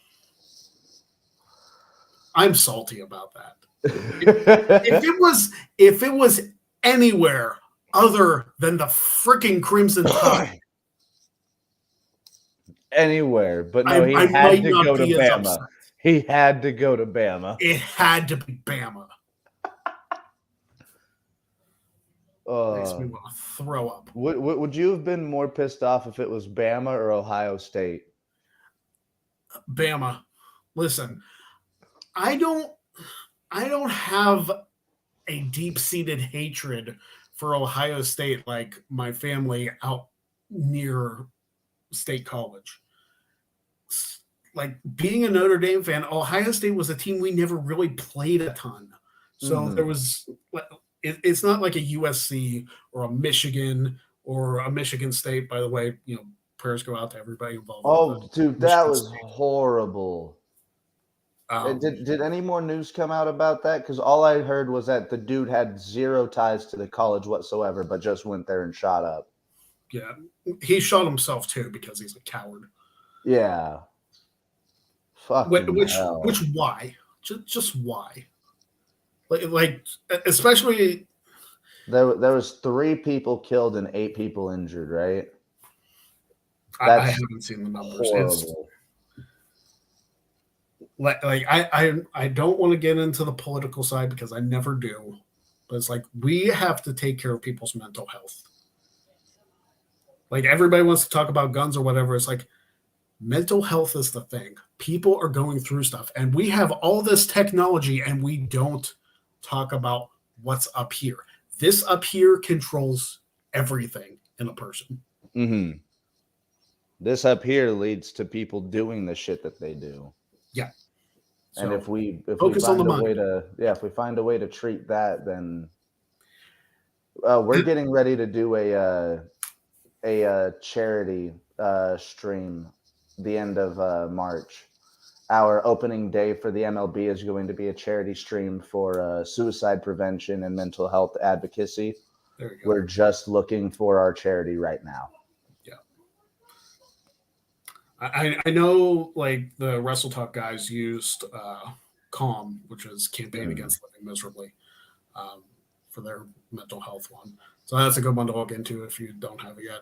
salty about that. If it was anywhere other than the freaking Crimson Tide, anywhere, but no, he had to go to Bama. He had to go to Bama. It had to be Bama. Makes me want to throw up. Would you have been more pissed off if it was Bama or Ohio State? Bama. Listen, I don't have a deep-seated hatred for Ohio State like my family out near State College. Like being a Notre Dame fan, Ohio State was a team we never really played a ton. So there was, it's not like a USC or a Michigan or a Michigan State, by the way, prayers go out to everybody involved. Oh, dude, that was horrible. Did any more news come out about that? Because all I heard was that the dude had zero ties to the college whatsoever, but just went there and shot up. Yeah, he shot himself too because he's a coward. Yeah. Which why? Just why? Like especially there was 3 people killed and 8 people injured, right? I haven't seen the numbers. Horrible. I don't want to get into the political side because I never do. But it's like we have to take care of people's mental health. Like everybody wants to talk about guns or whatever. It's like mental health is the thing. People are going through stuff, and we have all this technology, and we don't talk about what's up here. This up here controls everything in a person. Mm-hmm. This up here leads to people doing the shit that they do. Yeah. And So if we focus on find the a way mind. if we find a way to treat that, then we're getting ready to do a charity stream the end of March. Our opening day for the MLB is going to be a charity stream for suicide prevention and mental health advocacy. There you go. We're just looking for our charity right now. Yeah. I know like the Wrestle Talk guys used CALM, which is Campaign Against Living Miserably, for their mental health one. So that's a good one to look into if you don't have it yet.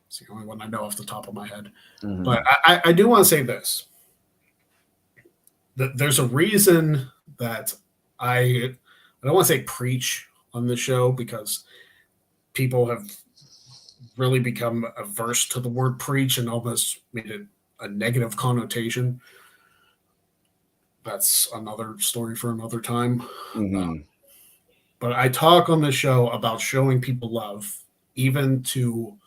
It's the only one I know off the top of my head. Mm-hmm. But I do want to say this. There's a reason that I don't want to say preach on this show because people have really become averse to the word preach and almost made it a negative connotation. That's another story for another time. Mm-hmm. But I talk on the show about showing people love, even to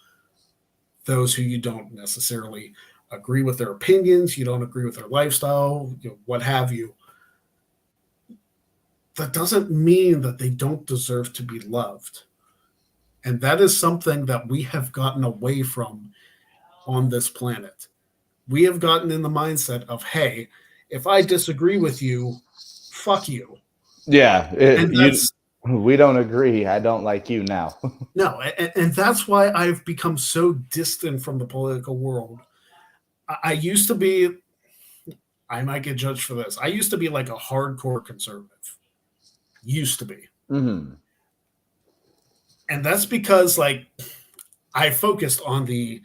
those who you don't necessarily agree with their opinions, you don't agree with their lifestyle, what have you. That doesn't mean that they don't deserve to be loved. And that is something that we have gotten away from on this planet. We have gotten in the mindset of, hey, if I disagree with you, fuck you. Yeah. We don't agree. I don't like you now. No. And that's why I've become so distant from the political world. I used to be, I might get judged for this. I used to be like a hardcore conservative. Used to be. Mm-hmm. And that's because like I focused on the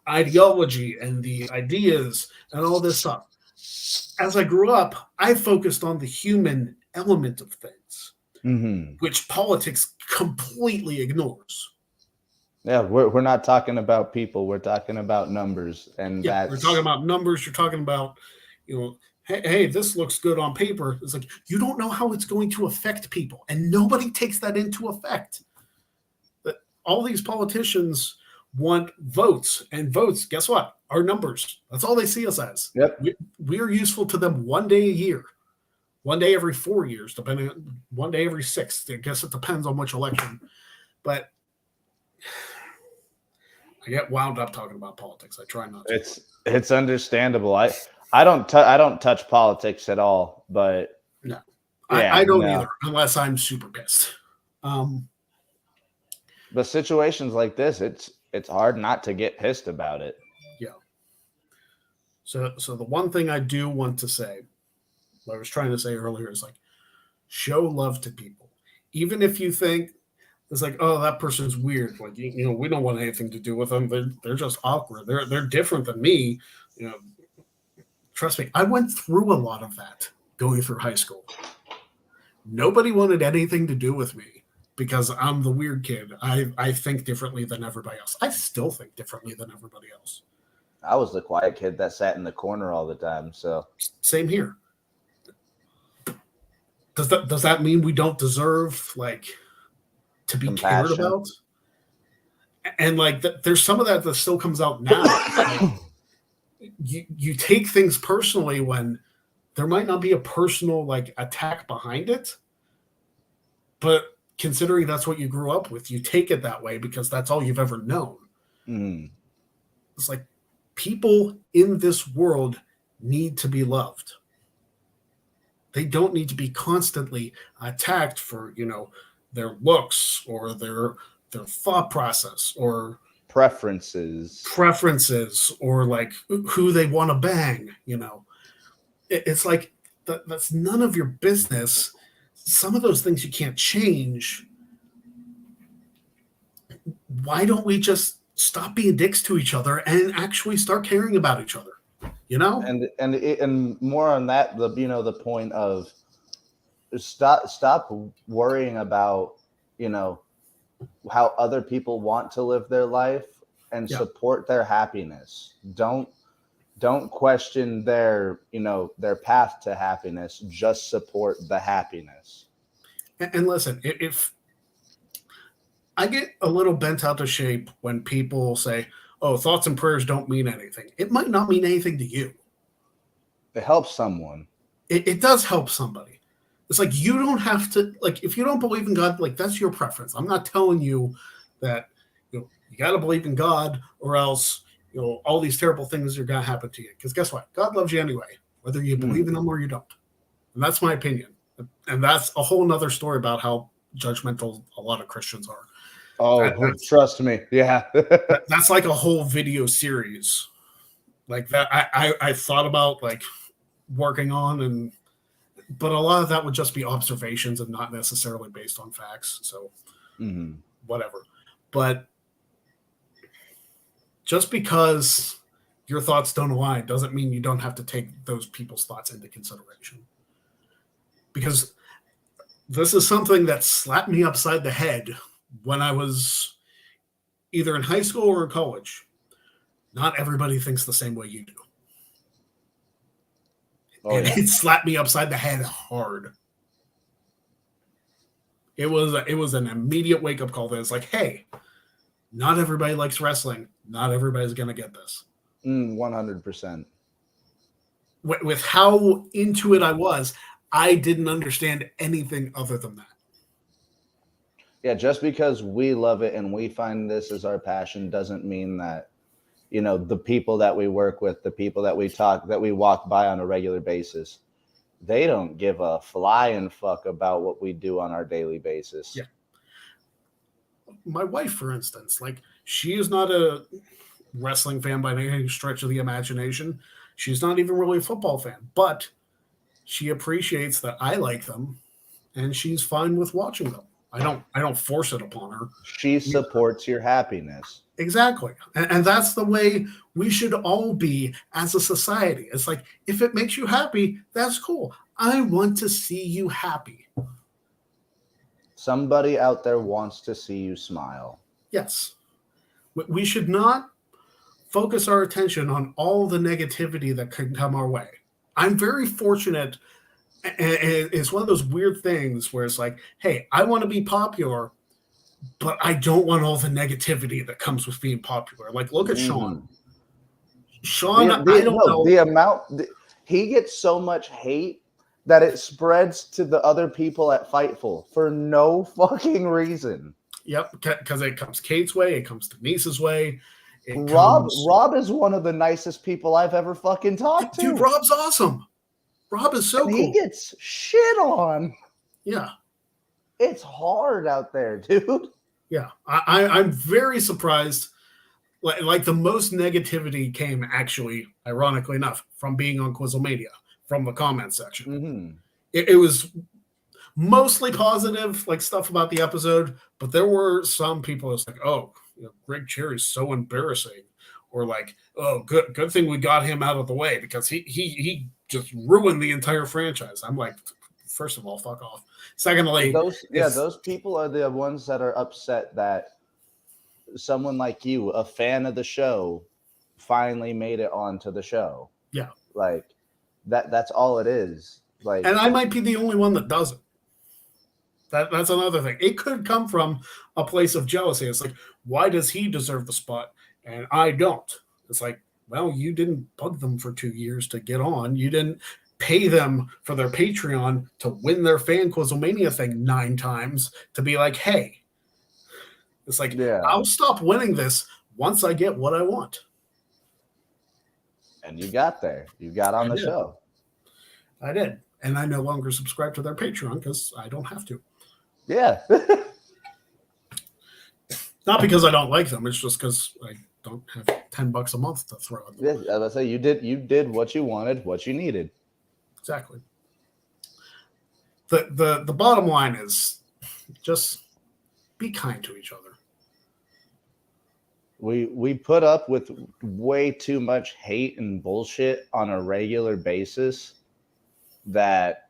ideology and the ideas and all this stuff. As I grew up, I focused on the human element of things, which politics completely ignores. Yeah, we're not talking about people. We're talking about numbers, and Yeah, that's we're talking about numbers. You're talking about, hey, this looks good on paper. It's like you don't know how it's going to affect people, and nobody takes that into effect. That all these politicians want votes, and votes, guess what? Are numbers. That's all they see us as. Yep. We are useful to them one day a year, one day every 4 years, depending on one day every 6. I guess it depends on which election, but I get wound up talking about politics. I try not to. It's understandable. I don't touch politics at all, but No, yeah, I don't no. either, unless I'm super pissed. But situations like this, it's hard not to get pissed about it. Yeah. So the one thing I do want to say, what I was trying to say earlier, is like, show love to people, even if you think it's like, oh, that person's weird. Like, we don't want anything to do with them. They're just awkward. They're different than me. Trust me, I went through a lot of that going through high school. Nobody wanted anything to do with me because I'm the weird kid. I think differently than everybody else. I still think differently than everybody else. I was the quiet kid that sat in the corner all the time. So same here. Does that mean we don't deserve to be cared about? And there's some of that still comes out now. You take things personally when there might not be a personal attack behind it, but considering that's what you grew up with, you take it that way because that's all you've ever known. Mm. It's like people in this world need to be loved. They don't need to be constantly attacked for, their looks or their thought process or preferences or who they want to bang. It's like that's none of your business. Some of those things you can't change. Why don't we just stop being dicks to each other and actually start caring about each other? And more on that, the point of stop worrying about how other people want to live their life and support their happiness. Don't question their path to happiness. Just support the happiness. And listen, if I get a little bent out of shape when people say, oh, thoughts and prayers don't mean anything. It might not mean anything to you. It helps someone. It does help somebody. It's like you don't have to, if you don't believe in God, that's your preference. I'm not telling you that you got to believe in God or else all these terrible things are going to happen to you. Because guess what? God loves you anyway, whether you believe in him or you don't. And that's my opinion. And that's a whole nother story about how judgmental a lot of Christians are. Oh, trust me. Yeah. That's like a whole video series like that. I thought about working on, but a lot of that would just be observations and not necessarily based on facts. So whatever. But just because your thoughts don't align doesn't mean you don't have to take those people's thoughts into consideration. Because this is something that slapped me upside the head when I was either in high school or in college. Not everybody thinks the same way you do. Oh, and it slapped me upside the head hard. It was an immediate wake-up call that it's like, hey, not everybody likes wrestling. Not everybody's going to get this. 100%. With how into it I was, I didn't understand anything other than that. Yeah, just because we love it and we find this as our passion doesn't mean that, the people that we work with, the people that we walk by on a regular basis, they don't give a flying fuck about what we do on our daily basis. Yeah. My wife, for instance, she is not a wrestling fan by any stretch of the imagination. She's not even really a football fan, but she appreciates that I like them and she's fine with watching them. I don't force it upon her. She supports your happiness. Exactly. And that's the way we should all be as a society. It's like, if it makes you happy, that's cool. I want to see you happy. Somebody out there wants to see you smile. Yes. We should not focus our attention on all the negativity that could come our way. I'm very fortunate. And it's one of those weird things where it's like, hey, I want to be popular, but I don't want all the negativity that comes with being popular. Like, look at Sean. Sean, I don't know. The amount he gets so much hate that it spreads to the other people at Fightful for no fucking reason. Yep, because it comes Kate's way, it comes Denise's way. Rob is one of the nicest people I've ever fucking talked to. Dude, Rob's awesome. Rob is so cool. He gets shit on. Yeah. It's hard out there, dude. Yeah. I'm very surprised. Like the most negativity came actually, ironically enough, from being on Quizlemania, from the comment section. Mm-hmm. It was mostly positive, like stuff about the episode, but there were some people that's like, oh, Greg Cherry's so embarrassing, or like, oh, good thing we got him out of the way because he just ruined the entire franchise. I'm like, first of all, fuck off. Secondly, those people are the ones that are upset that someone like you, a fan of the show, finally made it onto the show. Yeah, like that's all it is. Like, and I might be the only one that doesn't. That's another thing. It could come from a place of jealousy. It's like, why does he deserve the spot and I don't? It's like, well, you didn't bug them for 2 years to get on. You didn't pay them for their Patreon to win their fan Quizlemania thing 9 times to be like, hey, it's like, I'll stop winning this once I get what I want. And you got there. You got on the show. I did. And I no longer subscribe to their Patreon because I don't have to. Yeah. Not because I don't like them. It's just because I don't have $10 a month to throw at them. Yeah, as I say, you did what you wanted, what you needed. Exactly. The bottom line is just be kind to each other. We put up with way too much hate and bullshit on a regular basis that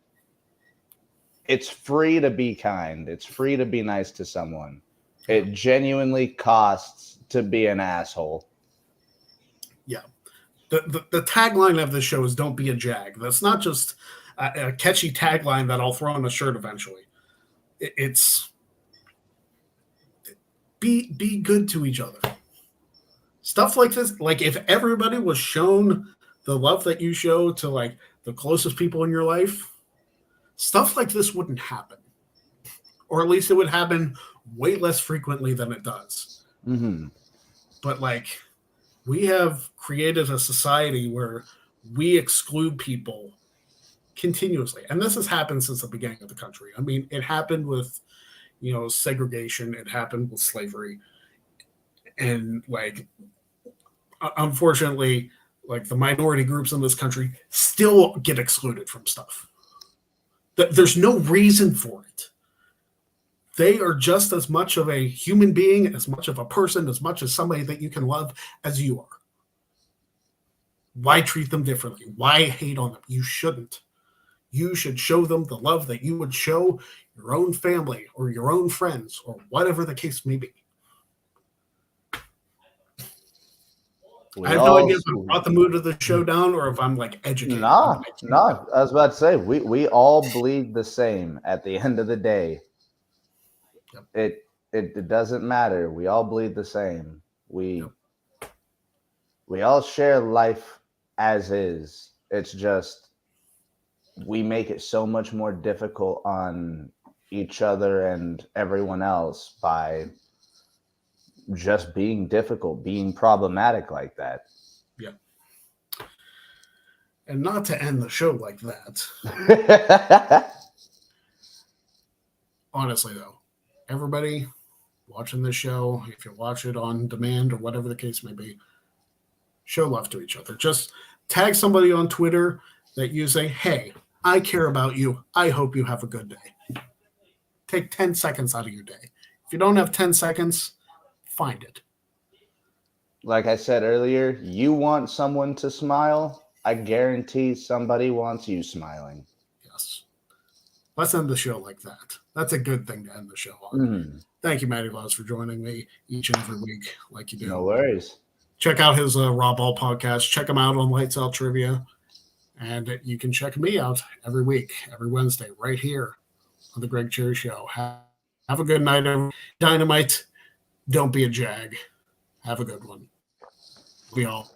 it's free to be kind. It's free to be nice to someone. It genuinely costs to be an asshole. Yeah. The tagline of this show is "Don't be a jag." That's not just a catchy tagline that I'll throw on a shirt eventually. It's be good to each other. Stuff like this, like if everybody was shown the love that you show to like the closest people in your life, stuff like this wouldn't happen. Or at least it would happen way less frequently than it does. Mm-hmm. But like, we have created a society where we exclude people continuously. And this has happened since the beginning of the country. I mean, it happened with, segregation. It happened with slavery. And like, unfortunately, like the minority groups in this country still get excluded from stuff. There's no reason for it. They are just as much of a human being, as much of a person, as much as somebody that you can love as you are. Why treat them differently? Why hate on them? You shouldn't. You should show them the love that you would show your own family or your own friends or whatever the case may be. I have no idea if I brought the mood of the show down or if I'm like educated. Nah. I was about to say, we all bleed the same at the end of the day. Yep. It doesn't matter. We all bleed the same. We all share life as is. It's just we make it so much more difficult on each other and everyone else by just being difficult, being problematic like that. Yeah. And not to end the show like that. Honestly, though, everybody watching this show, if you watch it on demand or whatever the case may be, show love to each other. Just tag somebody on Twitter that you say, hey, I care about you. I hope you have a good day. Take 10 seconds out of your day. If you don't have 10 seconds, find it. Like I said earlier, you want someone to smile. I guarantee somebody wants you smiling. Yes. Let's end the show like that. That's a good thing to end the show on. Mhm. Thank you, Matty Laws, for joining me each and every week, like you do. No worries. Check out his Raw Ball podcast. Check him out on Lights Out Trivia. And you can check me out every week, every Wednesday, right here on the Greg Cherry Show. Have a good night, everyone. Dynamite. Don't be a jag. Have a good one. We all.